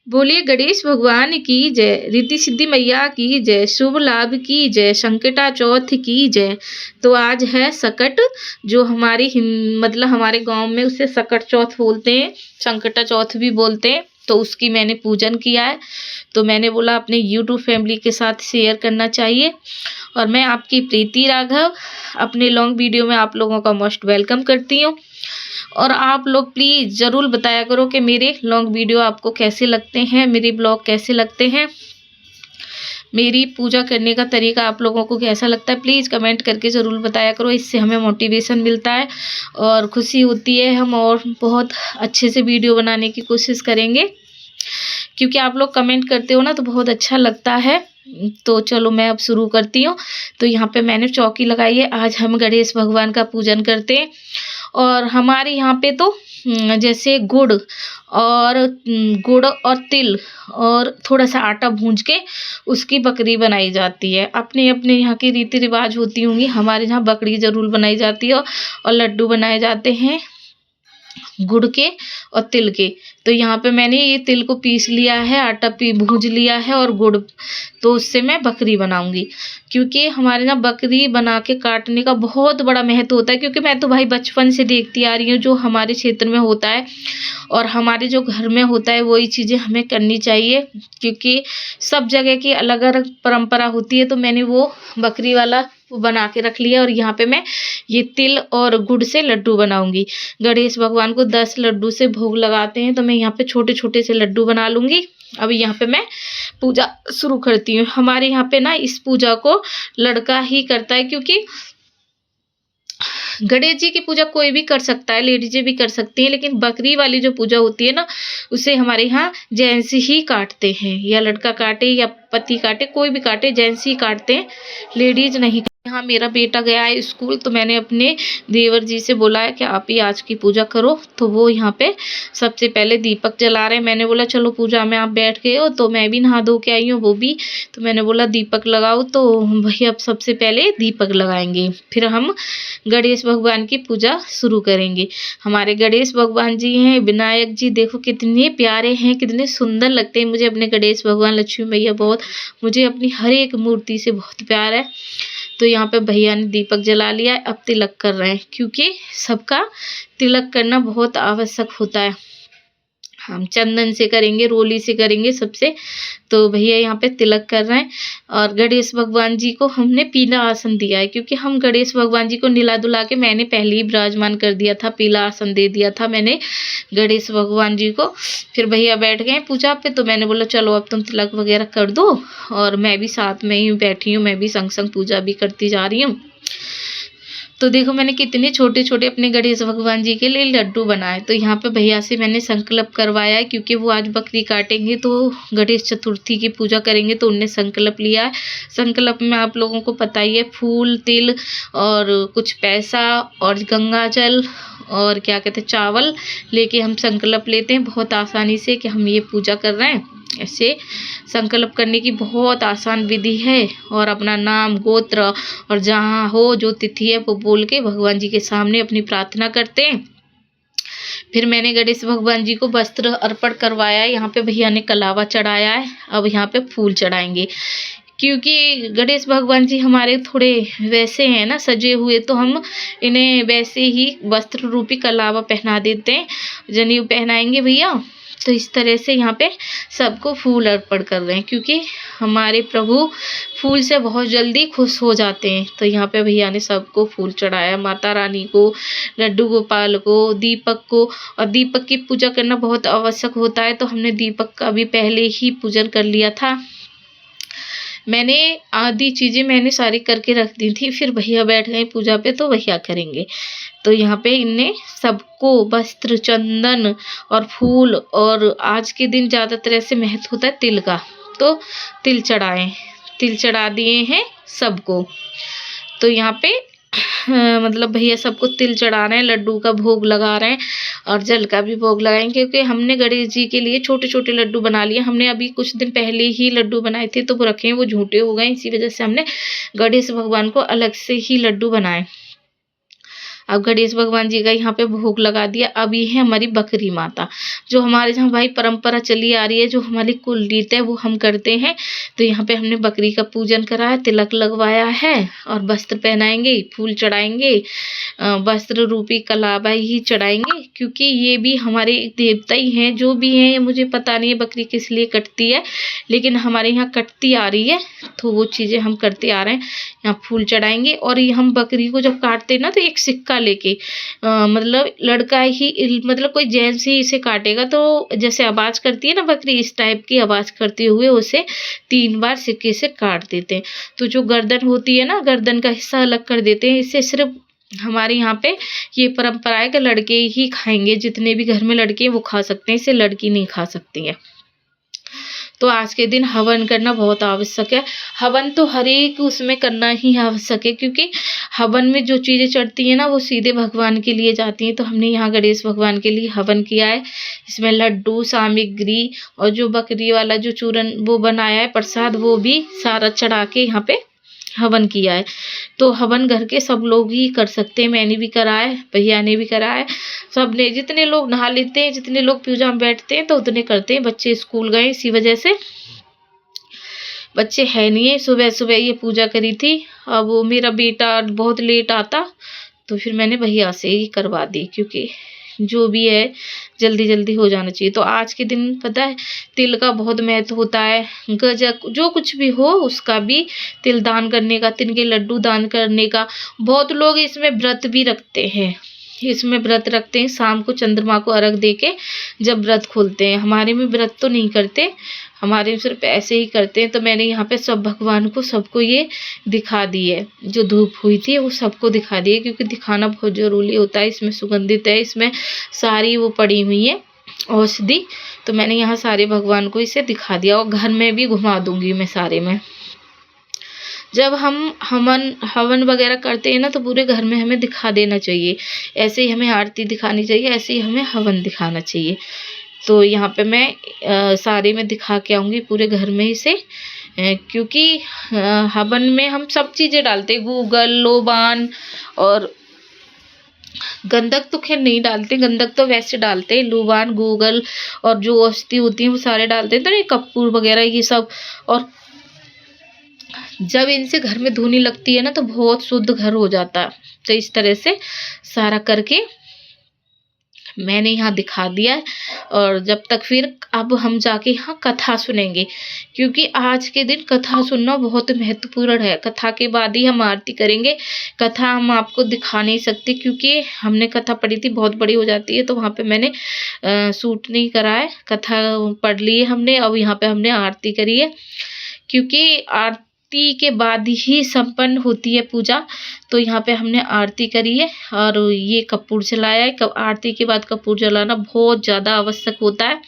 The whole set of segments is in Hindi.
बोलिए गणेश भगवान की जय, रिद्धि सिद्धि मैया की जय, शुभ लाभ की जय, संकटा चौथ की जय। तो आज है सकट, जो हमारी मतलब हमारे गांव में उसे सकट चौथ बोलते हैं, संकटा चौथ भी बोलते हैं। तो उसकी मैंने पूजन किया है, तो मैंने बोला अपने यूट्यूब फैमिली के साथ शेयर करना चाहिए। और मैं आपकी प्रीति राघव अपने लॉन्ग वीडियो में आप लोगों का मोस्ट वेलकम करती हूँ। और आप लोग प्लीज़ ज़रूर बताया करो कि मेरे लॉन्ग वीडियो आपको कैसे लगते हैं, मेरे ब्लॉग कैसे लगते हैं, मेरी पूजा करने का तरीका आप लोगों को कैसा लगता है। प्लीज़ कमेंट करके ज़रूर बताया करो, इससे हमें मोटिवेशन मिलता है और खुशी होती है। हम और बहुत अच्छे से वीडियो बनाने की कोशिश करेंगे, क्योंकि आप लोग कमेंट करते हो ना तो बहुत अच्छा लगता है। तो चलो मैं अब शुरू करती हूँ। तो यहाँ पे मैंने चौकी लगाई है। आज हम गणेश भगवान का पूजन करते हैं। और हमारे यहाँ पे तो जैसे गुड़ और तिल और थोड़ा सा आटा भूंज के उसकी बकरी बनाई जाती है। अपने अपने यहाँ की रीति रिवाज होती होंगी, हमारे यहाँ बकरी ज़रूर बनाई जाती है और लड्डू बनाए जाते हैं गुड़ के और तिल के। तो यहाँ पे मैंने ये तिल को पीस लिया है, आटा भूंज लिया है और गुड़, तो उससे मैं बकरी बनाऊंगी। क्योंकि हमारे यहाँ बकरी बना के काटने का बहुत बड़ा महत्व होता है, क्योंकि मैं तो भाई बचपन से देखती आ रही हूँ जो हमारे क्षेत्र में होता है और हमारे जो घर में होता है वही चीज़ें हमें करनी चाहिए। क्योंकि सब जगह की अलग अलग परंपरा होती है, तो मैंने वो बकरी वाला वो बना के रख लिया। और यहाँ पे मैं ये तिल और गुड़ से लड्डू बनाऊंगी। गणेश भगवान को 10 लड्डू से भोग लगाते हैं, तो मैं यहाँ पे छोटे छोटे से लड्डू बना लूंगी। अब यहाँ पे मैं पूजा शुरू करती हूँ। हमारे यहाँ पे ना इस पूजा को लड़का ही करता है, क्योंकि गणेश जी की पूजा कोई भी कर सकता है, लेडीजें भी कर सकती हैं, लेकिन बकरी वाली जो पूजा होती है ना, उसे हमारे यहाँ जेंट्स ही काटते हैं। या लड़का काटे या पति काटे, कोई भी काटे, जेंट्स ही काटते हैं, लेडीज नहीं। यहाँ मेरा बेटा गया है स्कूल, तो मैंने अपने देवर जी से बोला है कि आप ही आज की पूजा करो। तो वो यहाँ पे सबसे पहले दीपक जला रहे हैं। मैंने बोला चलो पूजा में आप बैठ गए हो, तो मैं भी नहा धो के आई हूँ, वो भी। तो मैंने बोला दीपक लगाओ, तो भैया अब सबसे पहले दीपक लगाएंगे, फिर हम गणेश भगवान की पूजा शुरू करेंगे। हमारे गणेश भगवान जी हैं, विनायक जी, देखो कितने प्यारे हैं, कितने सुंदर लगते हैं मुझे अपने गणेश भगवान। लक्ष्मी मैया बहुत, मुझे अपनी हर एक मूर्ति से बहुत प्यार है। तो यहाँ पे भैया ने दीपक जला लिया है, अब तिलक कर रहे हैं, क्योंकि सबका तिलक करना बहुत आवश्यक होता है। हम चंदन से करेंगे, रोली से करेंगे सबसे। तो भैया यहाँ पे तिलक कर रहे हैं। और गणेश भगवान जी को हमने पीला आसन दिया है, क्योंकि हम गणेश भगवान जी को निला दुला के मैंने पहले ही विराजमान कर दिया था, पीला आसन दे दिया था मैंने गणेश भगवान जी को। फिर भैया बैठ गए पूजा पे, तो मैंने बोला चलो अब तुम तिलक वगैरह कर दो, और मैं भी साथ में ही बैठी हूँ, मैं भी संग संग पूजा भी करती जा रही हूँ। तो देखो मैंने कितने छोटे छोटे अपने गणेश भगवान जी के लिए लड्डू बनाए। तो यहाँ पे भैया से मैंने संकल्प करवाया है, क्योंकि वो आज बकरी काटेंगे तो गणेश चतुर्थी की पूजा करेंगे, तो उनने संकल्प लिया है। संकल्प में आप लोगों को पता ही है, फूल, तिल और कुछ पैसा और गंगा जल और क्या कहते हैं चावल लेके हम संकल्प लेते हैं बहुत आसानी से कि हम ये पूजा कर रहे हैं। ऐसे संकल्प करने की बहुत आसान विधि है। और अपना नाम, गोत्र और जहाँ हो जो तिथि है वो बोल के भगवान जी के सामने अपनी प्रार्थना करते हैं। फिर मैंने गणेश भगवान जी को वस्त्र अर्पण करवाया है। यहाँ पे भैया ने कलावा चढ़ाया है, अब यहाँ पे फूल चढ़ाएंगे। क्योंकि गणेश भगवान जी हमारे थोड़े वैसे हैं ना सजे हुए, तो हम इन्हें वैसे ही वस्त्र रूपी कलावा पहना देते हैं, जनेऊ पहनाएंगे भैया। तो इस तरह से यहाँ पे सबको फूल अर्पण कर रहे हैं, क्योंकि हमारे प्रभु फूल से बहुत जल्दी खुश हो जाते हैं। तो यहाँ पे भैया ने सबको फूल चढ़ाया, माता रानी को, लड्डू गोपाल को, दीपक को। और दीपक की पूजा करना बहुत आवश्यक होता है, तो हमने दीपक का भी पहले ही पूजन कर लिया था। मैंने आधी चीज़ें मैंने सारी करके रख दी थी, फिर भैया बैठ गए पूजा पे, तो भैया करेंगे। तो यहाँ पे इनने सबको वस्त्र, चंदन और फूल, और आज के दिन ज़्यादातर ऐसे महत्व होता है तिल का, तो तिल चढ़ाए, तिल चढ़ा दिए हैं सबको। तो यहाँ पे मतलब भैया सबको तिल चढ़ा रहे हैं, लड्डू का भोग लगा रहे हैं और जल का भी भोग लगाएंगे, क्योंकि हमने गणेश जी के लिए छोटे छोटे लड्डू बना लिए। हमने अभी कुछ दिन पहले ही लड्डू बनाए थे, तो वो रखे हैं, वो झूठे हो गए, इसी वजह से हमने गणेश भगवान को अलग से ही लड्डू बनाए। अब गणेश भगवान जी का यहाँ पे भोग लगा दिया। अब ये है हमारी बकरी माता, जो हमारे यहाँ भाई परंपरा चली आ रही है, जो हमारी कुल रीत है वो हम करते हैं। तो यहाँ पे हमने बकरी का पूजन करा है, तिलक लगवाया है और वस्त्र पहनाएंगे, फूल चढ़ाएंगे, वस्त्र रूपी कलावा ही चढ़ाएंगे, क्योंकि ये भी हमारे देवता ही हैं। जो भी हैं, मुझे पता नहीं है बकरी किस लिए कटती है, लेकिन हमारे यहाँ कटती आ रही है, तो वो चीज़ें हम करते आ रहे हैं। यहाँ फूल चढ़ाएंगे और ये हम बकरी को जब काटते हैं ना, तो एक सिक्का लेके मतलब लड़का ही, मतलब कोई जेंट्स ही इसे काटेगा, तो जैसे आवाज़ करती है ना बकरी, इस टाइप की आवाज़ करते हुए उसे 3 बार सिक्के से काट देते हैं। तो जो गर्दन होती है ना, गर्दन का हिस्सा अलग कर देते हैं। इससे सिर्फ हमारे यहाँ पे ये परंपरा है कि लड़के ही खाएंगे, जितने भी घर में लड़के हैं वो खा सकते हैं, इसे लड़की नहीं खा सकती है। तो आज के दिन हवन करना बहुत आवश्यक है। हवन तो हर एक उसमें करना ही आवश्यक है, क्योंकि हवन में जो चीज़ें चढ़ती हैं ना, वो सीधे भगवान के लिए जाती हैं। तो हमने यहाँ गणेश भगवान के लिए हवन किया है। इसमें लड्डू, सामग्री और जो बकरी वाला जो चूरन वो बनाया है प्रसाद, वो भी सारा चढ़ा के यहाँ पे हवन किया है। तो हवन घर के सब लोग ही कर सकते हैं। मैंने भी करा है, भैया ने भी करा है, सबने, जितने लोग नहा लेते हैं, जितने लोग पूजा में बैठते हैं, तो उतने करते हैं। बच्चे स्कूल गए, इसी वजह से बच्चे है नहीं है। सुबह सुबह ये पूजा करी थी। अब वो मेरा बेटा बहुत लेट आता, तो फिर मैंने भैया से ही करवा दी, क्योंकि जो भी है जल्दी जल्दी हो जाना चाहिए। तो आज के दिन पता है तिल का बहुत महत्व होता है। गजक जो कुछ भी हो उसका भी, तिल दान करने का, तिल के लड्डू दान करने का। बहुत लोग इसमें व्रत भी रखते हैं, इसमें व्रत रखते हैं। शाम को चंद्रमा को अर्घ दे के जब व्रत खोलते हैं। हमारे में व्रत तो नहीं करते, हमारे सिर्फ ऐसे ही करते हैं। तो मैंने यहाँ पे सब भगवान को, सबको ये दिखा दी है। जो धूप हुई थी वो सबको दिखा दी है, क्योंकि दिखाना बहुत ज़रूरी होता है। इसमें सुगंधित है, इसमें सारी वो पड़ी हुई है औषधि। तो मैंने यहाँ सारे भगवान को इसे दिखा दिया, और घर में भी घुमा दूंगी मैं सारे में। जब हम हवन वगैरह करते हैं ना, तो पूरे घर में हमें दिखा देना चाहिए। ऐसे ही हमें आरती दिखानी चाहिए, ऐसे ही हमें हवन दिखाना चाहिए। तो यहाँ पे मैं सारे में दिखा के आऊँगी पूरे घर में इसे, क्योंकि हवन में हम सब चीज़ें डालते हैं, गूगल, लोबान और गंधक तो खैर नहीं डालते, गंधक तो वैसे डालते हैं, लोबान, गूगल और जो औषधि होती है वो सारे डालते हैं। तो ये कपूर वगैरह ये सब, और जब इनसे घर में धुनी लगती है ना, तो बहुत शुद्ध घर हो जाता है। तो इस तरह से सारा करके मैंने यहाँ दिखा दिया है। और जब तक फिर अब हम जाके यहाँ कथा सुनेंगे, क्योंकि आज के दिन कथा सुनना बहुत महत्वपूर्ण है। कथा के बाद ही हम आरती करेंगे। कथा हम आपको दिखा नहीं सकते, क्योंकि हमने कथा पढ़ी थी, बहुत बड़ी हो जाती है, तो वहाँ पे मैंने शूट नहीं करा है। कथा पढ़ ली है हमने, अब यहाँ पे हमने आरती करी है, क्योंकि आरती के बाद ही संपन्न होती है पूजा। तो यहाँ पे हमने आरती करी है और ये कपूर जलाया है। आरती के बाद कपूर जलाना बहुत ज़्यादा आवश्यक होता है।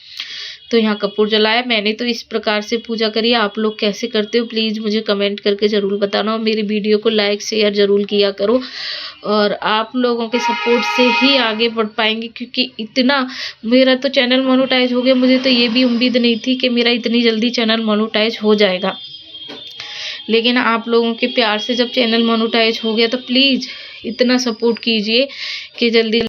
तो यहाँ कपूर जलाया। मैंने तो इस प्रकार से पूजा करी है। आप लोग कैसे करते हो प्लीज़ मुझे कमेंट करके ज़रूर बताना, और मेरी वीडियो को लाइक शेयर ज़रूर किया करो। और आप लोगों के सपोर्ट से ही आगे बढ़ पाएंगे, क्योंकि इतना मेरा तो चैनल मोनेटाइज हो गया। मुझे तो ये भी उम्मीद नहीं थी कि मेरा इतनी जल्दी चैनल मोनेटाइज हो जाएगा, लेकिन आप लोगों के प्यार से जब चैनल मोनेटाइज हो गया, तो प्लीज़ इतना सपोर्ट कीजिए कि जल्दी